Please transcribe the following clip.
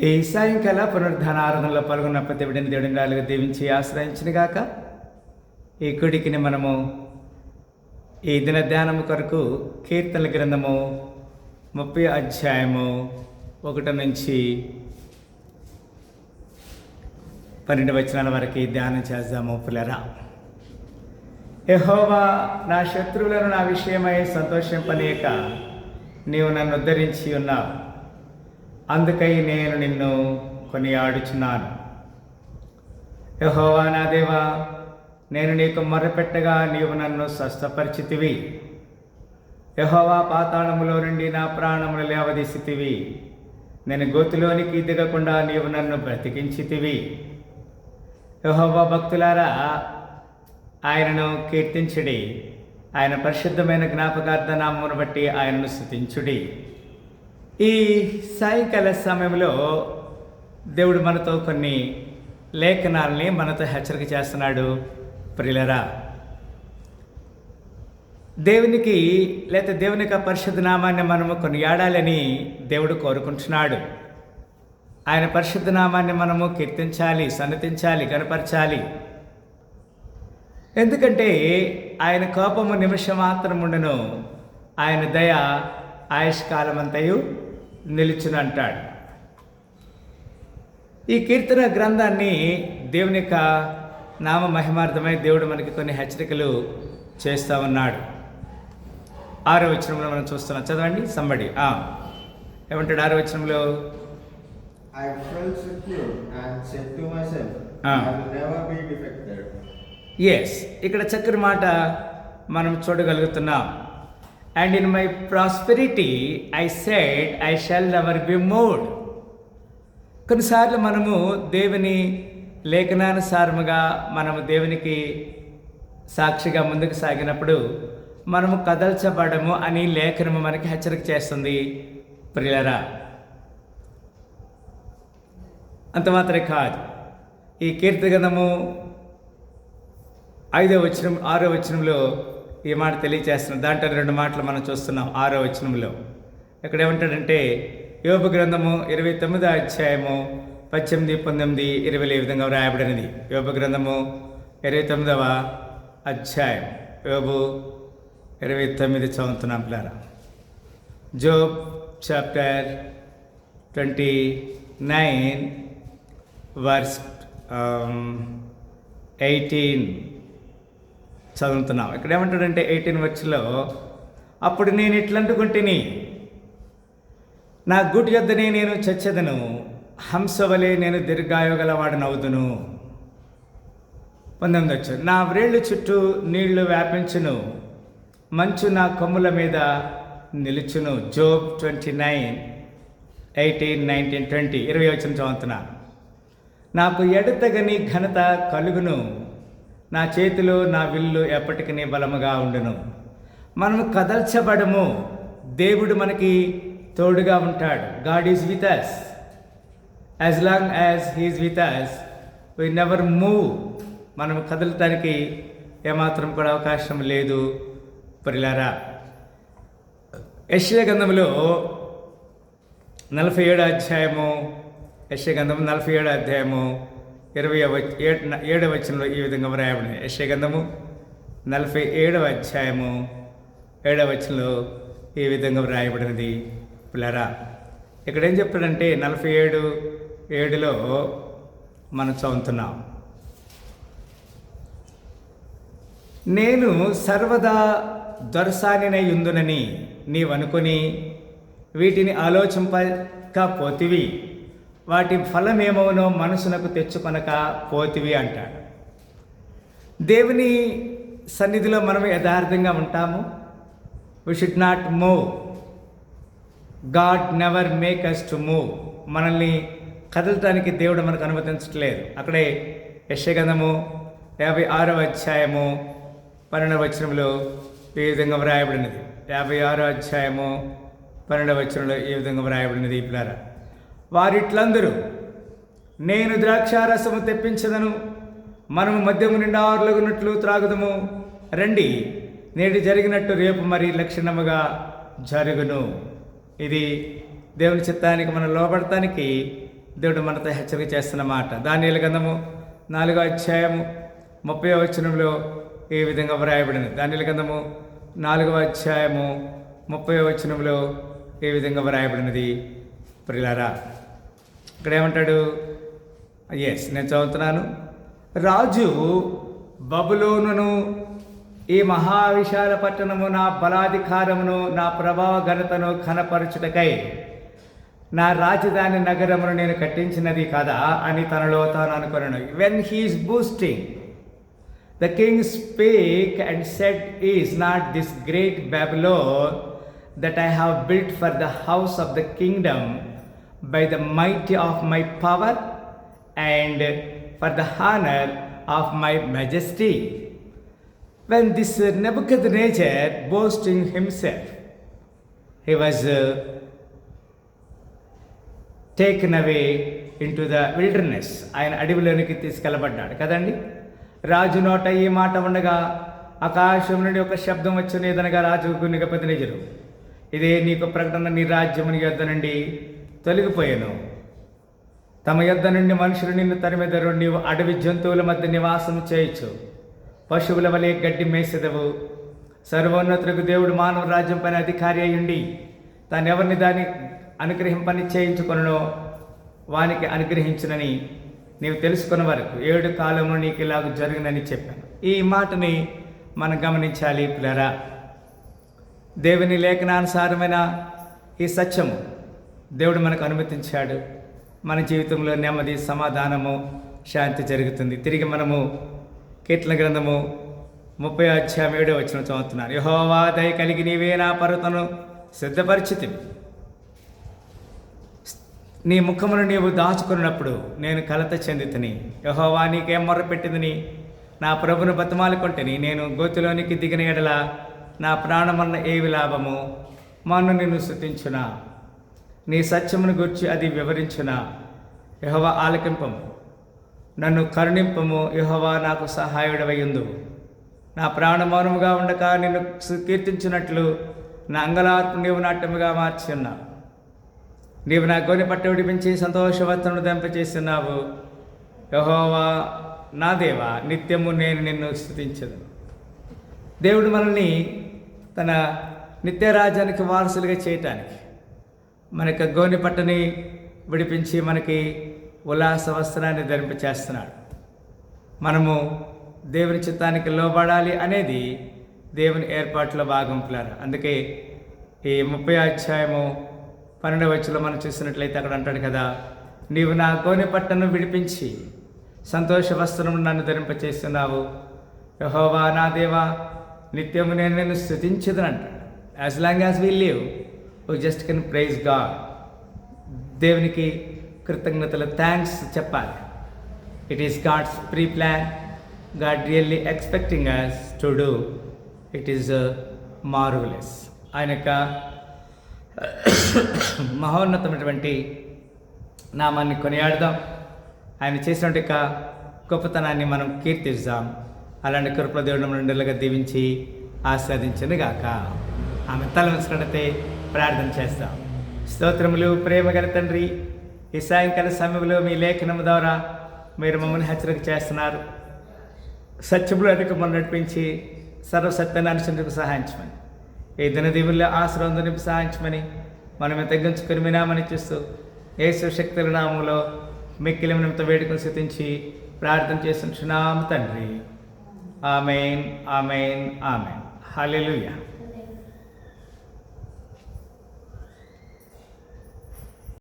ఈ సాయంకాల పునరుద్ధాన ఆరాధనలో పాల్గొన్న ప్రతి బిడ్డని దేవుడిని రాలుగా దీవించి ఆశ్రయించిన గాక. ఈ కుడికిని మనము ఈ దిన ధ్యానము కొరకు కీర్తనల గ్రంథము 30 అధ్యాయము 1 నుంచి 12 వచనాల వరకు ధ్యానం చేద్దాము. పిల్లరా, యెహోవా నా శత్రువులను నా విషయమై సంతోషింపనీయక నీవు నన్ను ఉద్ధరించి ఉన్నావు. అందుకై నేను నిన్ను కొనియాడుచున్నాను. యెహోవా నా దేవా, నేను నీకు మొర్రపెట్టగా నీవు నన్ను స్వస్థపరిచితివి. యెహోవా పాతాళములో నుండి నా ప్రాణములు లేవదీసితివి. నేను గోతిలోనికి దిగకుండా నీవు నన్ను బ్రతికించితివి. యెహోవా భక్తులారా, ఆయనను కీర్తించుడి. ఆయన పరిశుద్ధమైన జ్ఞాపకార్థ నామమును బట్టి ఆయనను స్తుతించుడి. ఈ సాయంకాల సమయంలో దేవుడు మనతో కొన్ని లేఖనాలని మనతో హెచ్చరిక చేస్తున్నాడు. ప్రియులరా, దేవునికి లేకపోతే దేవుని యొక్క పరిశుద్ధ నామాన్ని మనము కొనియాడాలని దేవుడు కోరుకుంటున్నాడు. ఆయన పరిశుద్ధ నామాన్ని మనము కీర్తించాలి, సన్నతించాలి, కనపరచాలి. ఎందుకంటే ఆయన కోపము నిమిషం మాత్రం ఉండను, ఆయన దయ ఆయుష్కాలమంతయు నిలుచును అంటాడు. ఈ కీర్తన గ్రంథాన్ని దేవుని యొక్క నామ మహిమార్థమై దేవుడు మనకి కొన్ని హెచ్చరికలు చేస్తూ ఉన్నాడు. 6వ వచనంలో మనం చూస్తున్నాం. చదవండి సంబడి. ఏమంటాడు 6వ వచనంలో? I felt secure and said to myself, I will never be defeated. Yes, ఇక్కడ చక్కని మాట మనం చూడగలుగుతున్నాం. And in my prosperity I said I shall never be moved. కొన్నిసార్లు మనము దేవుని లేఖనానుసారముగా మనము దేవునికి సాక్షిగా ముందుకు సాగినప్పుడు మనము కదల్చబడము అని లేఖనము మనకి హెచ్చరిక చేస్తుంది. ప్రియులరా, అంత మాత్రమే కాదు, ఈ కీర్తన గ్రంథము 5వ వచనం 6వ వచనంలో ఈ మాట తెలియజేస్తున్నాం. దాంట్లో 2 మాటలు మనం చూస్తున్నాం. 6వ వచనంలో ఇక్కడ ఏమంటాడంటే, యోబు గ్రంథము 29వ అధ్యాయము 18, 19, 20 ఈ విధంగా వ్రాయబడినది. యోబు గ్రంథము 29వ అధ్యాయం, యోబు 29 చదువుతున్నాం పిల్లరా. జోబ్ చాప్టర్ 29 వర్స్ 18 చదువుతున్నాం. ఇక్కడ ఏమంటాడంటే 18 వచ్చలో, అప్పుడు నేను ఇట్లంటుకుంటుని, నా గుడి యొద్దనే నేను చచ్చెదను, హంసవలే నేను దీర్ఘాయుగలవాడనవుదును. 19 వచ్చు, నా వ్రేళ్ళు చుట్టూ నీళ్లు వ్యాపించును, మంచు నా కొమ్ముల మీద నిలుచును. జోబ్ 29, 18, 19, 20 20 వచ్చిన చదువుతున్నా. నాకు ఎడతగని ఘనత కలుగును, నా చేతిలో నా విల్లు ఎప్పటికీ బలముగా ఉండును. మనము కదల్చబడము, దేవుడు మనకి తోడుగా ఉంటాడు. God is with us. As long as he is with us we never move. మనము కదలటానికి ఏమాత్రం కూడా అవకాశం లేదు. ప్రియులారా, యెషయా గ్రంథంలో 47వ అధ్యాయము, యెషయా గ్రంథము 47వ అధ్యాయము 27వ వచనంలో ఈ విధంగా వ్రాయబడింది. యెషయా గ్రంథము 47వ అధ్యాయము 7వ వచనంలో ఈ విధంగా వ్రాయబడినది. పిల్లరా, ఇక్కడ ఏం చెప్తాడంటే 47:7లో మనం చదువుతున్నాం, నేను సర్వదా దొరసానినై యుందునని నీవనుకొని వీటిని ఆలోచింపకపోతివి, వాటి ఫలమేమవునో మనసునకు తెచ్చుకొనక పోతివి అంటాడు. దేవుని సన్నిధిలో మనం యథార్థంగా ఉంటాము. We should not move. God never make us to move. మనల్ని కదలటానికి దేవుడు మనకు అనుమతించట్లేదు. అక్కడే యెషయా గ్రంథము 56వ అధ్యాయము 12వ వచనంలో ఈ విధంగా వ్రాయబడినది. 56వ అధ్యాయము 12వ వచనంలో ఈ విధంగా వ్రాయబడినది. పిల్లరా, వారిట్లందరూ, నేను ద్రాక్షారసము తెప్పించదను, మనము మద్యము నిండా ఆరులగునట్లు త్రాగుదము, రండి, నేడు జరిగినట్టు రేపు మరి లక్షణముగా జరుగును. ఇది దేవుని చిత్తానికి మనం లోబడటానికి దేవుడు మనతో హెచ్చరిక చేస్తున్న మాట. దానియేలు గ్రంథము 4వ అధ్యాయము 30వ వచనంలో ఈ విధంగా వ్రాయబడినది. దానియేలు గ్రంథము 4వ అధ్యాయము 30వ వచనంలో ఈ విధంగా వ్రాయబడినది. ప్రియులారా, ఇక్కడ ఏమంటాడు? నేను చదువుతున్నాను. రాజు బబులోనును, ఈ మహావిశాల పట్టణము నా బలాధికారమును నా ప్రభావ ఘనతను కనపరచుటకై నా రాజధాని నగరమును నేను కట్టించినది కదా అని తనలో తాను అనుకున్నాను. When he is boosting, the king speak and said, is not this great Babylon that I have built for the house of the kingdom by the might of my power and for the honor of my majesty. When this Nebuchadnezzar boasting himself, he was taken away into the wilderness. ఆయన అడవిలోనికి తీసుకెళ్ళబడ్డాడు కదండి. రాజు నోట ఈ మాట ఉండగా ఆకాశం నుండి ఒక శబ్దం వచ్చిన ఏదనగా రాజు నెబుకద్నెజరు, ఇదే నీకు ప్రకటన, నీ రాజ్యము నీ యొద్ద నుండి తొలగిపోయాను. తమ యొద్ద నుండి మనుషులు నిన్ను తరిమెదరు. నీవు అడవి జంతువుల మధ్య నివాసం చేయొచ్చు, పశువుల వలె గడ్డి మేసెదవు. సర్వోన్నతులకు దేవుడు మానవ రాజ్యం పైన అధికారి అయ్యుండి తాను ఎవరిని దాన్ని అనుగ్రహింపని చేయించుకొనో వానికి అనుగ్రహించునని నీవు తెలుసుకున్న వరకు 7 కాలంలో నీకు ఇలాగ జరుగునని చెప్పాను. ఈ మాటని మనం గమనించాలి పిల్లరా. దేవుని లేఖనానుసారమైన ఈ సత్యము దేవుడు మనకు అనుమతించాడు. మన జీవితంలో నెమ్మది, సమాధానము, శాంతి జరుగుతుంది. తిరిగి మనము కీర్తన గ్రంథము 30వ అధ్యాయం 7వ వచనం చదువుతున్నాను. యెహోవా దయ కలిగి నీవే నా పర్వతను సిద్ధపరిచితివి. నీ ముఖమును నీవు దాచుకున్నప్పుడు నేను కలత చెందితిని. యెహోవా నీకేం మొర్రపెట్టిందని నా ప్రభును బతిమాలుకొంటిని. నేను గోతిలోనికి దిగిన ఎడల నా ప్రాణమన్న ఏవి లాభము? మన్ను నిన్ను స్తుతించునా, నీ సత్యమును గూర్చి అది వివరించునా. యెహోవా ఆలకింపము, నన్ను కరుణింపము. యెహోవా నాకు సహాయుడవయ్యుందు. నా ప్రాణమౌనముగా ఉండక నిన్ను కీర్తించినట్లు నా అంగలార్పు నీవు నాట్యముగా మార్చి ఉన్నావు. నీవు నా గోనె పట్ట విడిపించి సంతోషవస్త్రమును ధరింపచేస్తున్నావు. యెహోవా నా దేవా, నిత్యము నేను నిన్ను స్తుతించదు. దేవుడు మనల్ని తన నిత్యరాజ్యానికి వారసులుగా చేయటానికి మనకి గోనె పట్టని విడిపించి మనకి ఉల్లాస వస్త్రాన్ని ధరింపచేస్తున్నాడు. మనము దేవుని చిత్తానికి లోబడాలి అనేది దేవుని ఏర్పాట్లో భాగం పిల్లలు. అందుకే ఈ 30వ అధ్యాయము 12వ వచనంలో మనం చూసినట్లయితే అక్కడ అంటాడు కదా, నీవు నా గోనె పట్టను విడిపించి సంతోష వస్త్రము నన్ను ధరింపచేస్తున్నావు. యెహోవా నా దేవా, నిత్యము నేను నిన్ను స్తుతించదని అంటాడు. As long as we live we just can praise God. దేవునికి కృతజ్ఞతలు, థ్యాంక్స్ చెప్పాలి. It is God's preplan. God really expecting us to do. It is marvellous. ఆయన యొక్క మహోన్నతమైనటువంటి నామాన్ని కొనియాడదాం. ఆయన చేసినటువంటి యొక్క గొప్పతనాన్ని మనం కీర్తిస్తాం. అలాంటి కృపల దేవుడు నుండిగా దీవించి ఆస్వాదించను గాక. ఆమె తల వంచుకున్నట్లయితే ప్రార్థన చేస్తాం. స్తోత్రములు, ప్రేమగల తండ్రి, ఈ సాయంకాల సమయంలో మీ లేఖనం ద్వారా మీరు మమ్మల్ని హెచ్చరిక చేస్తున్నారు. సత్యములు అధిక మనం నడిపించి సర్వసత్యాన్ని అనుసరింపు సహాయించమని, ఈ దినదీవుల్లో ఆశ్రవందనింపు సహాయించమని మనం తగ్గించుకొని వినామని చూస్తూ యేసు శక్తుల నామంలో మిక్కిలి నిమిత్తం వేడుకను స్తుతించి ప్రార్థన చేస్తున్నాము తండ్రి. Amen, amen, amen. హల్లెలూయా.